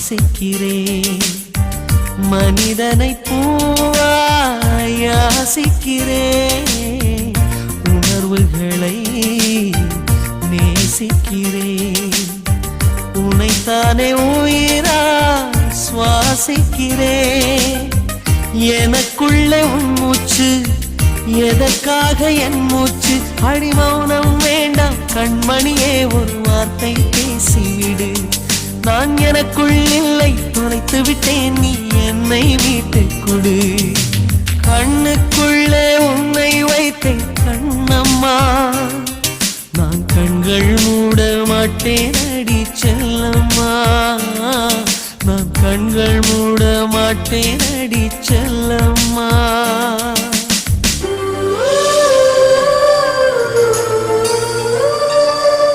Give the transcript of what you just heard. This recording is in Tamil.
சுவாசிக்கிறேன். மனிதனை பூவாய் யாசிக்கிறேன். உணர்வுகளை நேசிக்கிறேன். உனைத்தானே உயிரா சுவாசிக்கிறேன். எனக்குள்ளே உன் மூச்சு, எதற்காக என் மூச்சு? அடிமௌனம் வேண்டாம் கண்மணியே, ஒரு வார்த்தை பேசிவிடு. நான் எனக்குள் இல்லை, தொலைத்து விட்டேன், நீ என்னை மீட்டுக் கொடு. கண்ணுக்குள்ளே உன்னை வைத்தேன் கண்ணம்மா, நான் கண்கள் மூட மாட்டேன் அடி செல்லம்மா. நான் கண்கள் மூட மாட்டேன் அடி செல்லம்மா.